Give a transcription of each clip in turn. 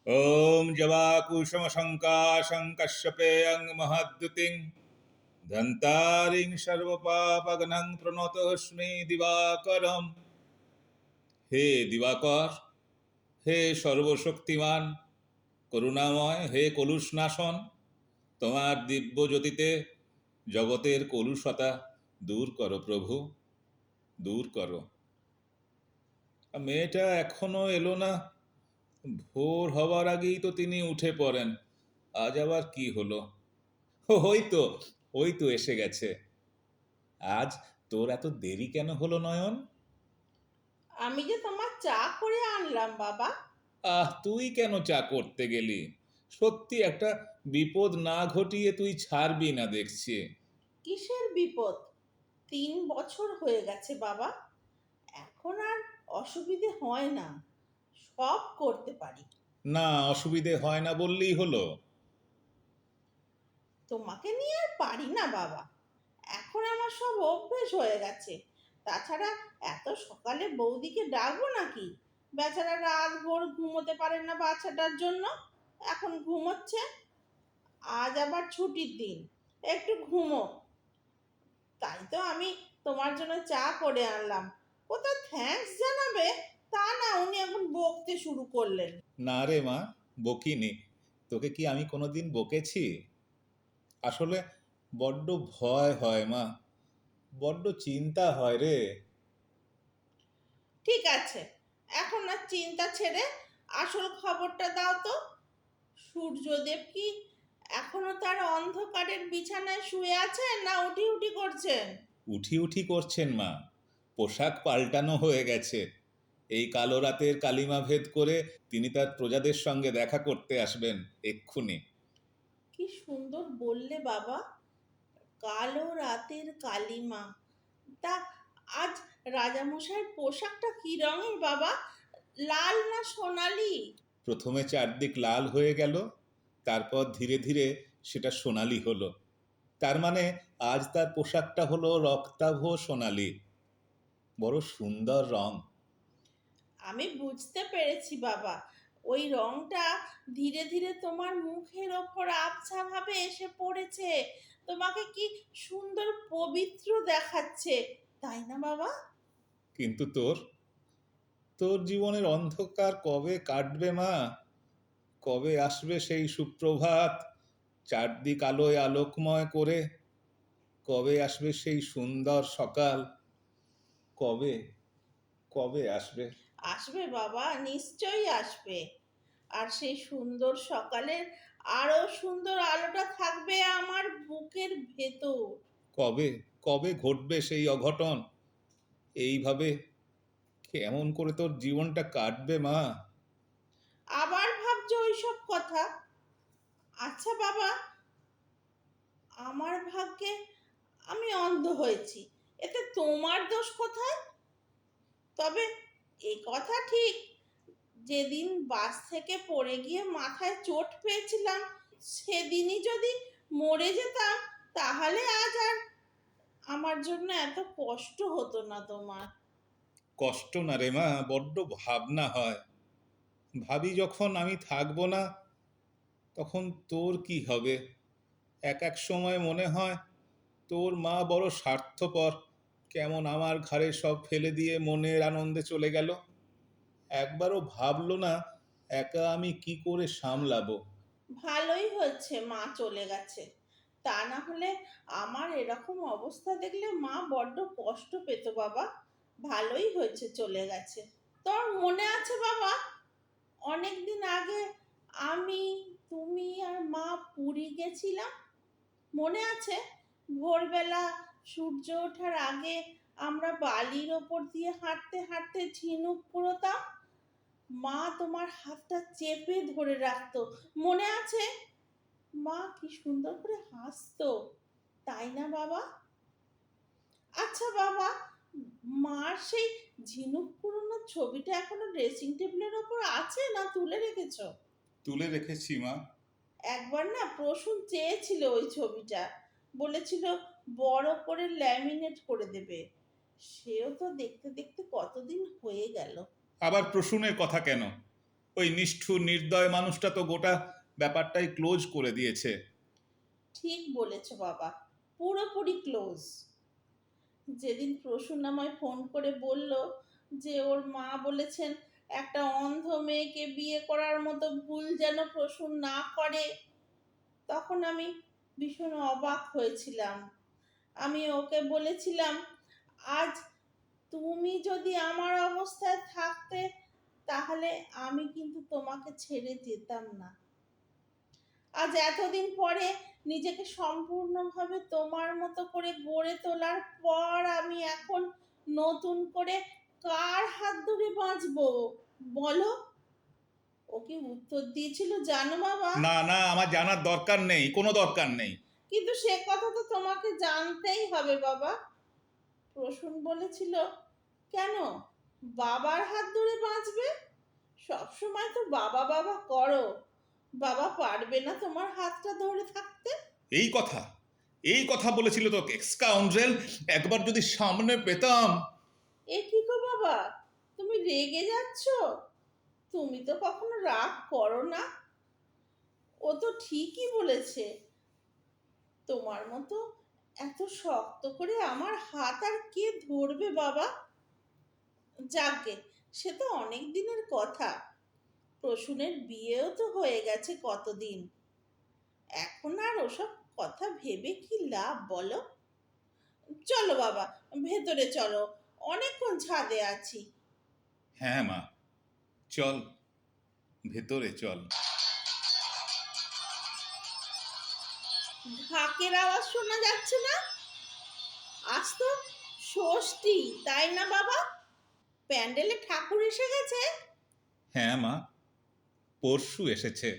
ॐ जवाकुसुमशङ्काशं कश्यपेयं महद्युतिं धन्तारिं सर्वपापघ्नं प्रणतोऽस्मि दिवाकरं। হে দিবাকর, হে সর্বশক্তিমান, করুণাময়, হে কলুষনাশন, তোমার দিব্য জ্যোতিতে জগতের কলুষতা দূর করো প্রভু, দূর করো। মেয়েটা এখনো এলো না। ভোর হওয়ার আগেই তো তিনি উঠে পড়েন। আজ আবার কি হলো? ওই তো, ওই তো এসে গেছে। আজ তোর এত দেরি কেন হলো নয়ন? আমি যে তোমার চা করে আনলাম বাবা। তুই কেন চা করতে গেলি? সত্যি একটা বিপদ না ঘটিয়ে তুই ছাড়বি না দেখছি। কিসের বিপদ? 3 বছর হয়ে গেছে বাবা। এখন আর অসুবিধে হয় না, সব করতে পারি। না, অসুবিধে হয় না বললেই হলো। তোমাকে নিয়ে আর পারি না বাবা। এখন আমার সব অভ্যেস হয়ে গেছে। তাছাড়া এত সকালে বৌদিকে ডাকবো নাকি? বেচারা রাত ভোর ঘুমোতে পারে না বাচ্চাটার জন্য, এখন ঘুমোচ্ছে। আজ আবার ছুটির দিন, একটু ঘুমো। তাই তো আমি তোমার জন্য চা করে আনলাম। কোথাও থ্যাঙ্কস জানাবে তা না, উনি এখন বকতে শুরু করলেন। না রে মা, বকিনি। তোকে কি আমি কোনোদিন বকেছি? আসলে বড্ড ভয় হয় মা, বড্ড চিন্তা হয় রে। ঠিক আছে, এখন আর চিন্তা ছেড়ে আসল খবরটা দাও তো। সূর্যদেব কি এখনো তার অন্ধকারের বিছানায় শুয়ে আছেন না উঠি উঠি করছেন? উঠি উঠি করছেন মা। পোশাক পাল্টানো হয়ে গেছে। এই কালো রাতের কালিমা ভেদ করে তিনি তার প্রজাদের সঙ্গে দেখা করতে আসবেন এক্ষুনি। কি সুন্দর বললে বাবা, কালো রাতের কালিমা। তা আজ রাজামশাইয়ের পোশাকটা কি রঙের বাবা? লাল না সোনালি? প্রথমে চারদিক লাল হয়ে গেল, তারপর ধীরে ধীরে সেটা সোনালি হলো। তার মানে আজ তার পোশাকটা হলো রক্তাভ সোনালি। বড় সুন্দর রং। আমি বুঝতে পেরেছি বাবা। ওই রংটা ধীরে ধীরে তোমার মুখের ওপর আবছা ভাবে এসে পড়েছে। তোমাকে কি সুন্দর পবিত্র দেখাচ্ছে, তাই না বাবা? কিন্তু তোর, তোর জীবনের অন্ধকার কবে কাটবে মা? কবে আসবে সেই সুপ্রভাত, চারদিক আলোয় আলোকময় করে? কবে আসবে সেই সুন্দর সকাল? কবে, কবে আসবে? আসবে বাবা, নিশ্চয়ই আসবে। আর সেই সুন্দর সকালের আরো সুন্দর আলোটা থাকবে আমার বুকের ভেতর। কবে, কবে ঘটবে সেই অঘটন? এইভাবে কেমন করে তোর জীবনটা কাটবে মা? আবার ভাবছো ওইসব কথা? আচ্ছা বাবা, আমার ভাগ্যে আমি অন্ধ হয়েছি, এতে তোমার দোষ কোথায়? তবে এই কথা ঠিক, যেদিন বাস থেকে পড়ে গিয়ে মাথায় চোট পেয়েছিলাম, সেদিনই যদি মরে যেতাম, তাহলে আজ আর আমার জন্য এত কষ্ট হতো না তোমার। কষ্ট না রে মা, বড্ড ভাবনা হয়। ভাবি যখন আমি থাকবো না, তখন তোর কি হবে? এক এক সময় মনে হয় তোর মা বড় স্বার্থপর, কেমন আমার ঘাড়ে সব ফেলে দিয়ে মনের আনন্দে চলে গেল। একবারও ভাবলো না একা আমি কি করে সামলাবো। ভালোই হচ্ছে মা চলে গেছে। তা না হলে আমার এরকম অবস্থা দেখলে মা বড্ড কষ্ট পেত বাবা। ভালোই হয়েছে চলে গেছে। তোর মনে আছে বাবা, অনেক দিন আগে আমি, তুমি আর মা পুরী গেছিলাম? মনে আছে? ভোরবেলা সূর্য ওঠার আগে আমরা বালির ওপর দিয়ে হাঁটতে হাঁটতে ঝিনুক কুড়োতাম। মা তোমার হাতটা চেপে ধরে রাখতো, মনে আছে? মা কি সুন্দর করে হাসতো, তাই না বাবা? আচ্ছা বাবা, মার সেই ঝিনুক কুড়োনোর ছবিটা এখনো ড্রেসিং টেবিলের ওপর আছে না তুলে রেখেছো? তুলে রেখেছি মা। একবার না প্রসূন চেয়েছিল ওই ছবিটা, বলেছিল বড় করে ল্যামিনেট করে দেবে। সেও তো দেখতে দেখতে কতদিন হয়ে গেল। আবার প্রসূনের কথা কেন? ওই নিষ্ঠুর নির্দয় মানুষটা তো গোটা ব্যাপারটাই ক্লোজ করে দিয়েছে। ঠিক বলেছ বাবা, পুরোপুরি ক্লোজ। যেদিন প্রসূন আমায় ফোন করে বলল যে ওর মা বলেছেন একটা অন্ধ মেয়েকে বিয়ে করার মতো ভুল যেন প্রসূন না করে, তখন আমি ভীষণ অবাক হয়েছিলাম। আমি ওকে বলেছিলাম, আজ তুমি যদি আমার অবস্থায় থাকতে তাহলে আমি কিন্তু তোমাকে ছেড়ে যেতাম না। আজ এতদিন পরে নিজেকে সম্পূর্ণভাবে তোমার মতো করে গড়ে তোলার পর আমি এখন নতুন করে কার হাত ধরে বাঁচবো বলো? ও কি উত্তর দিয়েছিল জানো বাবা? না না, আমার জানার দরকার নেই, কোনো দরকার নেই। কিন্তু সে কথা তো তোমাকে জানতেই হবে বাবা। প্রসূন বলেছিল, কেন বাবার হাত ধরে বাঁচবে? সবসময় তো বাবা বাবা করো, বাবা পারবে না তোমার হাতটা ধরে থাকতে? এই কথা, এই কথা বলেছিল তো এক্সকাউন্ড্রেল। একবার যদি সামনে পেতাম। এ কি গো বাবা, তুমি রেগে যাচ্ছ? তুমি তো কখনো রাগ করো না। ও তো ঠিকই বলেছে। তোমার মতো এত শক্ত করে আমার হাত আর কে ধরবে বাবা? যাকগে, সে তো অনেক দিনের কথা। প্রসূনের বিয়েও তো হয়ে গেছে কতদিন। এখন আর ওসব কথা ভেবে কি লাভ বলো? চলো বাবা, ভেতরে চলো, অনেকক্ষণ ছাদে আছি। হ্যাঁ মা, চল, ভেতরে চল। ঢাকের আওয়াজ শোনা যাচ্ছে না? আজ তো ষষ্ঠী, তাই না বাবা? প্যান্ডেলে ঠাকুর এসে গেছে? হ্যাঁ মা, পরশু এসেছে।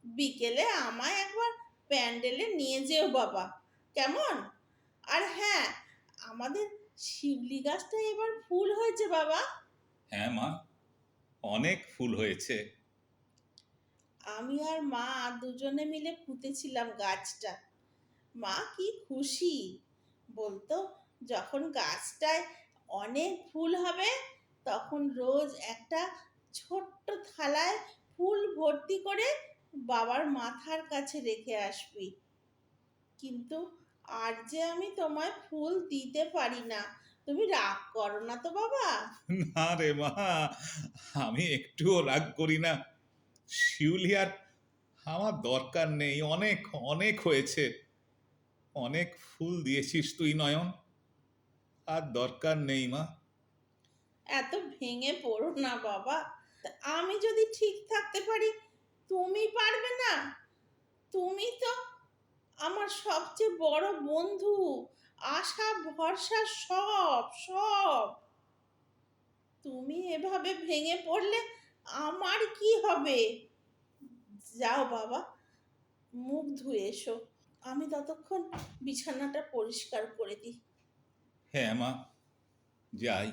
বিকেলে আমায় একবার প্যান্ডেলে নিয়ে যেও বাবা, কেমন? আর হ্যাঁ, আমাদের শিউলি গাছটা এবার ফুল হয়েছে বাবা। হ্যাঁ মা, অনেক ফুল হয়েছে। আমি আর মা দুজনে মিলে পুঁতেছিলাম গাছটা। মা কি খুশি বলতো, যখন গাছটায় অনেক ফুল হবে তখন রোজ একটা ছোট্ট থালায় ফুল ভর্তি করে বাবার মাথার কাছে রেখে আসবি। কিন্তু আর যে আমি তোমায় ফুল দিতে পারি না, তুমি রাগ করো না তো বাবা? না রে মা, আমি একটুও রাগ করি না। শিউলি আর আমার দরকার নেই, অনেক অনেক হয়েছে। অনেক ফুল দিয়েছিস তুই নয়ন, আর দরকার নেই মা। এত ভেঙে পড়ো না বাবা। আমি যদি ঠিক থাকতে পারি, তুমি পারবে না? তুমি তো আমার সবচেয়ে বড় বন্ধু, আশা ভরসা সব সব। তুমি এভাবে ভেঙে পড়লে আমার কি হবে? যাও বাবা, মুখ ধুয়ে এসো, আমি ততক্ষণ বিছানাটা পরিষ্কার করে দিই। হ্যাঁ মা, যাই।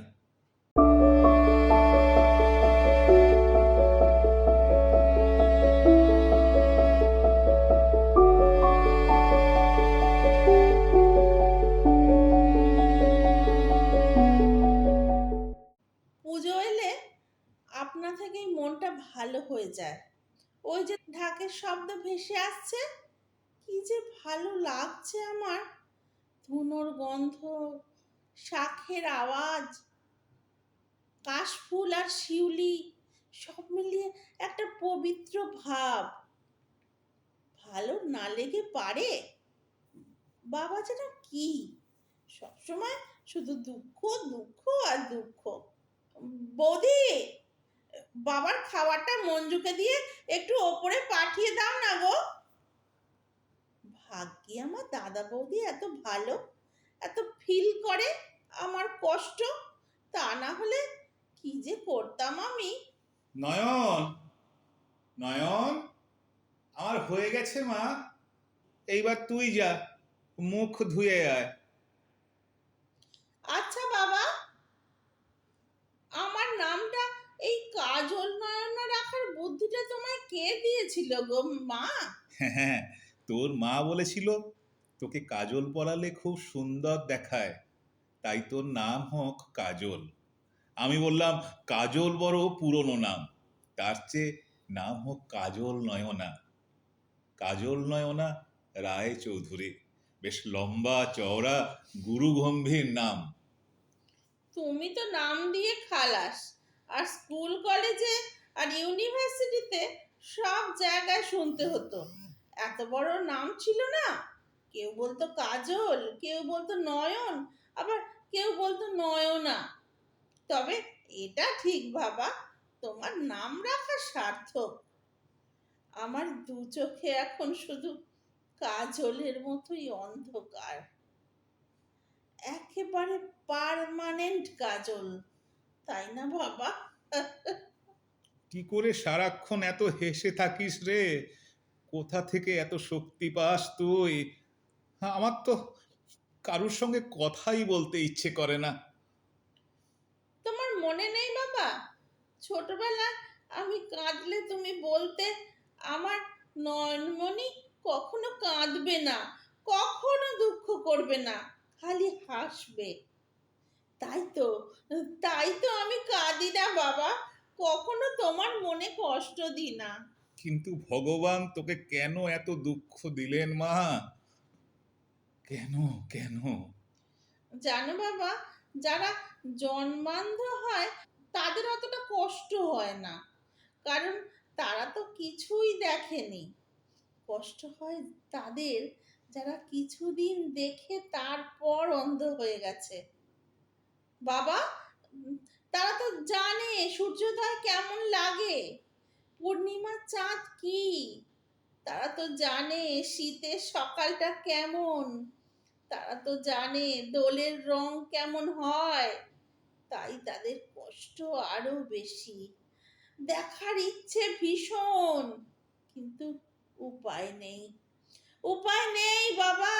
পুজো এলে আপনা থেকেই মনটা ভালো হয়ে যায়। ওই যে ঢাকের শব্দ ভেসে আসছে, কি যে ভালো লাগছে আমার। ধুনোর গন্ধ, শাঁখের আওয়াজ, কাশফুল আর শিউলি সব মিলিয়ে একটা পবিত্র ভাব। ভালো না লেগে পারে? বাবা যেন কি সবসময় শুধু দুঃখ দুঃখ আর দুঃখ। বৌদি, বাবার খাবারটা মঞ্জুকে দিয়ে একটু ওপরে পাঠিয়ে দাও না গো। ভাগ্যি আমার দাদা বৌদি এত ভালো, এত ফিল করে আমার কষ্ট, তা না হলে কি যে করতাম আমি। নয়ন, নয়ন, আমার হয়ে গেছে মা। এইবার তুই যা, মুখ ধুয়ে আয়। আচ্ছা বাবা, আমার নামটা এই কাজল নয়না রাখার বুদ্ধিটা তোমায় কে দিয়েছিল গো মা? হ্যাঁ, তোর মা বলেছিল তোকে কাজল পরালে খুব সুন্দর দেখায়, তাই তোর নাম হোক কাজল। আমি বললাম কাজল বড় পুরনো নাম, তার চেয়ে নাম হোক কাজল নয়না। কাজল নয়না রায় চৌধুরী। বেশ লম্বা চওড়া গুরু গম্ভীর নাম। তুমি তো নাম দিয়ে খালাস, আর স্কুল কলেজে আর ইউনিভার্সিটিতে সব জায়গায় শুনতে হতো এত বড় নাম ছিল না। কেউ বলতো কাজল, কেউ বলতো নয়ন, আবার কেউ বলতো নয়না। তবে এটা ঠিক বাবা, তোমার নাম রাখা সার্থক। আমার দু চোখে এখন শুধু কাজলের মতোই অন্ধকার, একেবারে পার্মানেন্ট কাজল, তাই না বাবা? কি করে সারাক্ষণ এত হেসে থাকিস রে? কোথা থেকে এত শক্তি পাস তুই? আমার তো কারুর সঙ্গে কথাই বলতে ইচ্ছে করে না। তোমার মনে নেই বাবা, ছোটবেলায় আমি কাঁদলে তুমি বলতে আমার নয়নমণি কখনো কাঁদবে না, কখনো দুঃখ করবে না, খালি হাসবে। তাই তো, তাই তো আমি কাঁদি না বাবা, কখনো তোমার মনে কষ্ট দিই না। কিন্তু ভগবান তোকে কেন এত দুঃখ দিলেন মা? কেন? কেন? জানো বাবা, যারা জন্মান্ধ হয় তাদের অতটা কষ্ট হয় না, কারণ তারা তো কিছুই দেখেনি। কষ্ট হয় তাদের যারা কিছুদিন দেখে তারপর অন্ধ হয়ে গেছে বাবা। উম, তারা তো জানে সূর্যোদয় কেমন লাগে, পূর্ণিমার চাঁদ কি, তারা তো জানে শীতের সকালটা কেমন, তারা তো জানে দোলের রং কেমন হয়। তাই তাদের কষ্ট আরো বেশি, দেখার ইচ্ছে ভীষণ, কিন্তু উপায় নেই, উপায় নেই বাবা,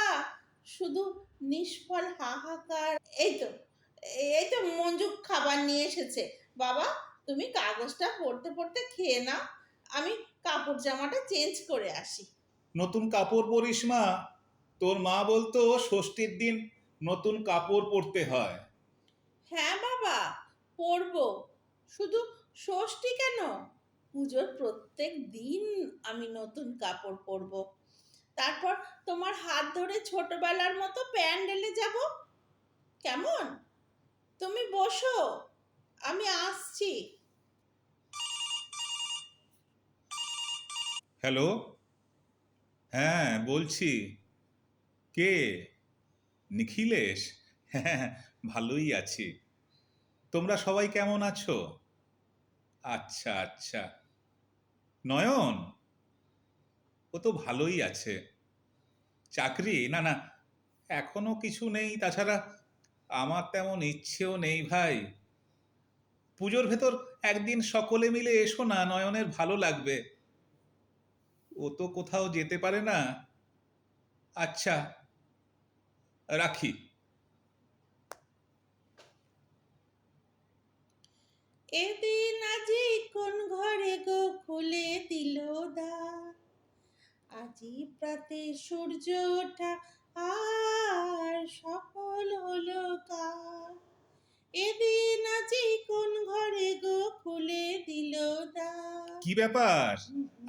শুধু নিষ্ফল হাহাকার। এই তো, এই তো মঞ্জু খাবার নিয়ে এসেছে। বাবা, তুমি কাগজটা পড়তে পড়তে খেয়ে নাও, আমি কাপড় জামাটা চেঞ্জ করে আসি। নতুন কাপড় পরিস মা? তোর মা বলতো ষষ্ঠীর দিন নতুন কাপড় পরতে হয়। হ্যাঁ বাবা, পরবো। শুধু ষষ্ঠী কেন, পুজোর প্রত্যেক দিন আমি নতুন কাপড় পরবো। তারপর তোমার হাত ধরে ছোটবেলার মতো প্যান্ডেলে যাব। কেমন? তুমি বসো, আমি আসছি। হ্যালো। হ্যাঁ, বলছি। কে? নিখিলেশ? হ্যাঁ, ভালোই আছি। তোমরা সবাই কেমন আছো? আচ্ছা আচ্ছা। নয়ন? ও তো ভালোই আছে। চাকরি? না না, এখনো কিছু নেই। তাছাড়া আমার তেমন ইচ্ছেও নেই ভাই। পুজোর ভেতর একদিন সকলে মিলে এসো না, নয়নের ভালো লাগবে। ও তো কোথাও যেতে পারে না। আচ্ছা, রাখি। এদিন আজি কোন ঘরে গো খুলে দিল দ্বার, আজি প্রাতে সূর্য ওঠা আর সফল হলো কার। এদিন আজি কোন ঘরে গো খুলে দিল দ্বার। কি ব্যাপার?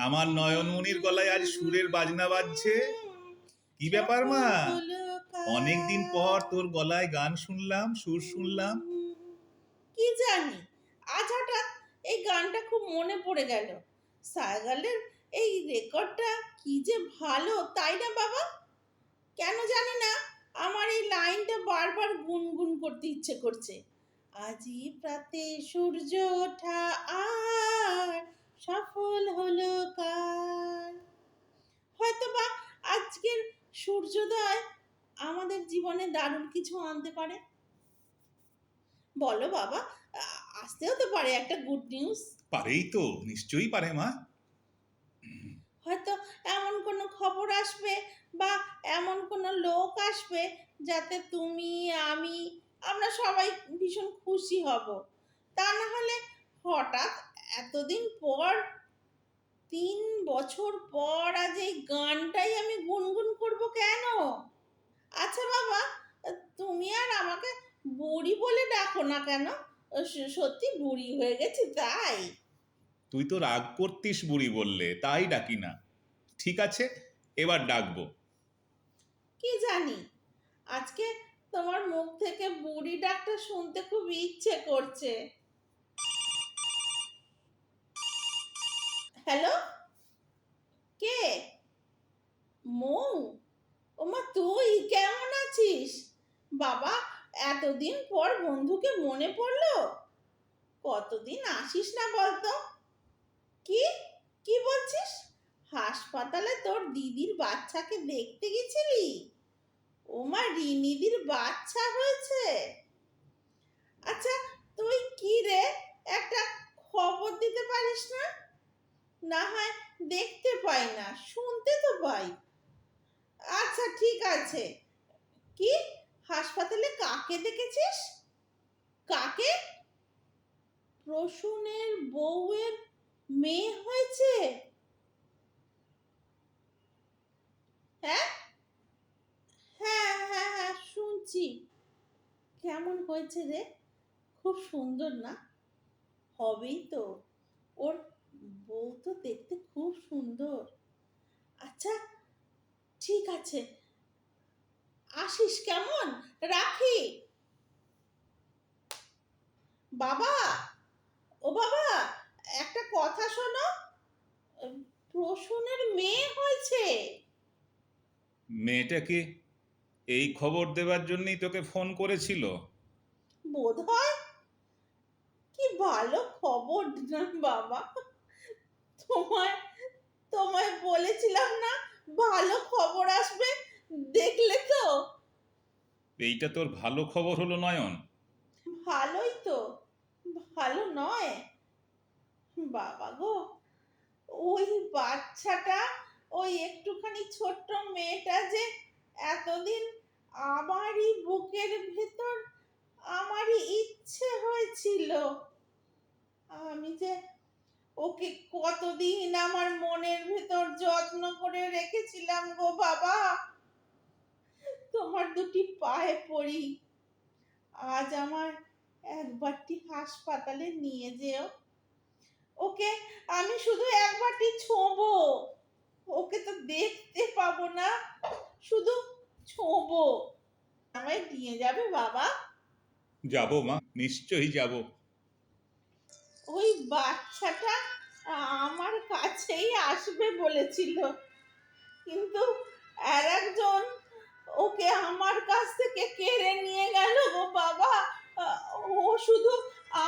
আমার নয়নমণির গলায় আজ সুরের বাজনা বাজছে। কি ব্যাপার মা? সফল হলো অনেকদিন পর কার। তোর গলায় গান শুনলাম, সুর শুনলাম। কি জানি, আজ হঠাৎ এই গানটা খুব মনে পড়ে গেল। সায়গালের এই রেকর্ডটা কি যে ভালো, তাই না বাবা? কেন জানি না, আমার এই লাইনটা বারবার গুনগুন করতে ইচ্ছে করছে। আজি প্রাতে সূর্য ওঠা আর সফল হলো কার। হয়তোবা আজকের সূর্যোদয় আমাদের জীবনে দারুণ কিছু আনতে পারে। বলো বাবা, আসতেও তো পারে একটা গুড নিউজ। পারেই তো, নিশ্চয়ই পারে মা। হয়তো এমন কোনো খবর আসবে, বা এমন কোনো লোক আসবে যাতে তুমি, আমি, আমরা সবাই ভীষণ খুশি হব। তা না হলে হঠাৎ এতদিন পর, 3 বছর পর আজ এই গানটাই আমি গুনগুন করব কেন? আচ্ছা বাবা, তুমি আর আমাকে বুড়ি বলে ডাকো না কেন? সত্যি বুড়ি হয়ে গেছি তাই? তুই তো রাগ করতিস বুড়ি বললে, তাই ডাকি না। ঠিক আছে, এবার ডাকবো। কি জানি, আজকে তোমার মুখ থেকে বুড়ি ডাকটা শুনতে খুব ইচ্ছে করছে। হ্যালো, কে? মৌ? ওমা, তুই কেমন আছিস? বাবা, এতদিন পর বন্ধুকে মনে পড়লো। কতদিন আসিস না বলতো? কি কি বলছিস? হাসপাতালে তোর দিদির বাচ্চাকে দেখতে গেছিলি? ওমা, রিনিদির বাচ্চা হয়েছে? আচ্ছা, তুই কি রে, একটা খবর দিতে পারিস না? না হয় দেখতে পাই না, শুনতে তো পাই। আচ্ছা ঠিক আছে। কি, হাসপাতালে কাকে দেখেছিস? কাকে? প্রসূনের বউয়ের মেয়ে হয়েছে? হ্যাঁ, হ্যাঁ হ্যাঁ হ্যাঁ, শুনছি। কেমন হয়েছে রে? খুব সুন্দর না? হবেই তো, ওর বউ তো দেখতে খুব সুন্দর। আচ্ছা ঠিক আছে, আসিস কেমন? রাখি। বাবা, ও বাবা, একটা কথা শোনো। উম, প্রসূনের মেয়ে হয়েছে। মেয়েটাকে এই খবর দেবার জন্যই তোকে ফোন করেছিল? বোধ হয়। কি ভালো খবর না বাবা, তোমায় তোমায় বলেছিলাম না ভালো খবর আসবে, দেখলে তো? এইটা তোর ভালো খবর হলো নয়ন? ভালোই তো, ভালো নয়? বাবা গো, ওই বাচ্চাটা, ওই একটুখানি ছোট্ট মেয়েটা যে এতদিন আমারই বুকের ভেতর, আমারই ইচ্ছে হয়েছিল, আমি যে ওকে কতদিন আমার মনের ভেতর যত্ন করে রেখেছিলাম গো বাবা। তোমার দুটি পায়ে পড়ি, আজ আমার একবারটি হাসপাতালে নিয়ে যেও। ওকে আমি শুধু একবারটি ছোঁবো, ওকে তো দেখতে পাবো না, শুধু ছোঁবো। আমায় নিয়ে যাবে বাবা? যাবো মা, নিশ্চয়ই যাব। ওই বাচ্চাটা আমার কাছেই আসবে বলেছিল, কিন্তু আর একজন ওকে আমার কাছ থেকে কেড়ে নিয়ে গেল গো বাবা। ও শুধু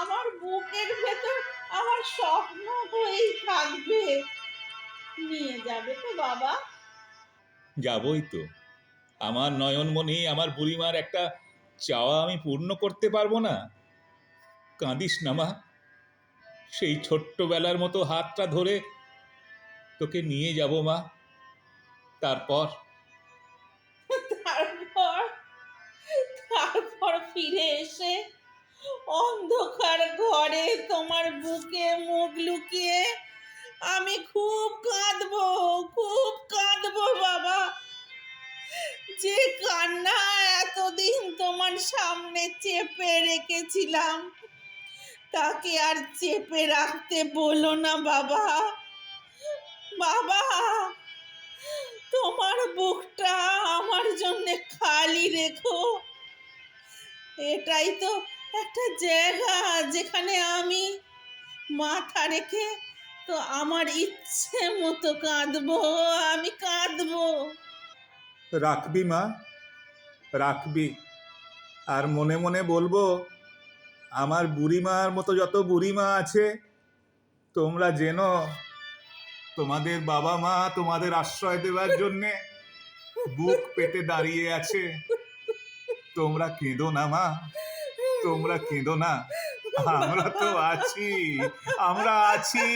আমার বুকের ভেতর আমার স্বপ্ন হয়েই থাকবে। নিয়ে যাবে তো বাবা? যাবই তো। আমার নয়নমণি, আমার বুড়িমার একটা চাওয়া আমি পূর্ণ করতে পারবো না? কাঁদিস না মা। সেই ছোট্টবেলার মতো হাতটা ধরে তোকে নিয়ে যাব মা। তারপর তারপর তারপর ফিরে এসে অন্ধকার ঘরে তোমার বুকে মুখ লুকিয়ে আমি খুব কাঁদবো, খুব কাঁদবো বাবা। যে কান্না এতদিন তোমার সামনে চেপে রেখেছিলাম, তাকে আর চেপে রাখতে বলো না বাবা। বাবা, তোমার বুকটা আমার জন্য খালি রেখো। এটাই তো একটা জায়গা যেখানে আমি মাথা রেখে তো আমার ইচ্ছে মতো কাঁদবো, আমি কাঁদবো। রাখবি মা, রাখবি। আর মনে মনে বলবো, আমার বুড়িমার মতো যত বুড়িমা আছে, তোমরা জেনো তোমাদের বাবা মা তোমাদের আশ্রয় দেওয়ার জন্যে বুক পেতে দাঁড়িয়ে আছে। তোমরা কেঁদো না মা, তোমরা কেঁদো না। আমরা তো আছি, আমরা আছি।